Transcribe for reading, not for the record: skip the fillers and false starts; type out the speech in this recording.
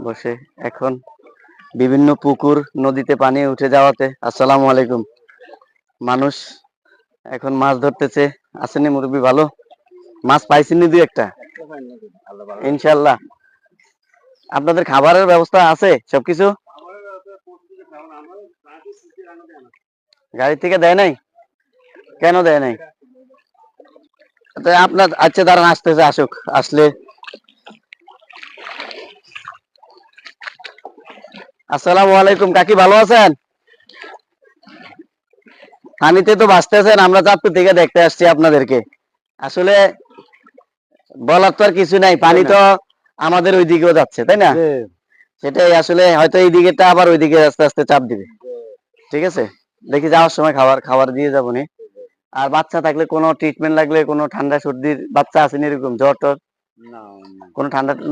বসে এখন বিভিন্ন পুকুর নদীতে পানি উঠে যাওয়াতে। আসসালামু আলাইকুম। মানুষ এখন মাছ ধরতেছে। আসেনি মুরব্বী? ভালো মাছ পাইছেনি দুই একটা ইনশাল্লাহ। আপনাদের খাবারের ব্যবস্থা আছে সবকিছু? গাড়ি থেকে দেয় নাই? কেন দেয় নাই? আপনার আচ্ছা দাঁড়ান, আসতেছে, আসুক। আসলে আসসালামু আলাইকুম কাকি, ভালো আছেন? পানিতে তো বাঁচতেছেন, আমরা চাঁদপুর থেকে দেখতে আসছি আপনাদেরকে। আসলে বলার তো আর কিছু নাই, পানি তো আমাদের ওই দিকেও যাচ্ছে, তাই না? সেটাই আসলে হয়তো এই দিকেটা আবার ওই দিকে আস্তে আস্তে চাপ দিবে। ঠিক আছে, দেখি যাওয়ার সময় খাবার খাবার দিয়ে যাবো নি। আর বাচ্চা থাকলে কোনো ট্রিটমেন্ট লাগলে, কোনো ঠান্ডা সর্দির বাচ্চা আসেনি এরকম জ্বর টর? কোনো ঠান্ডা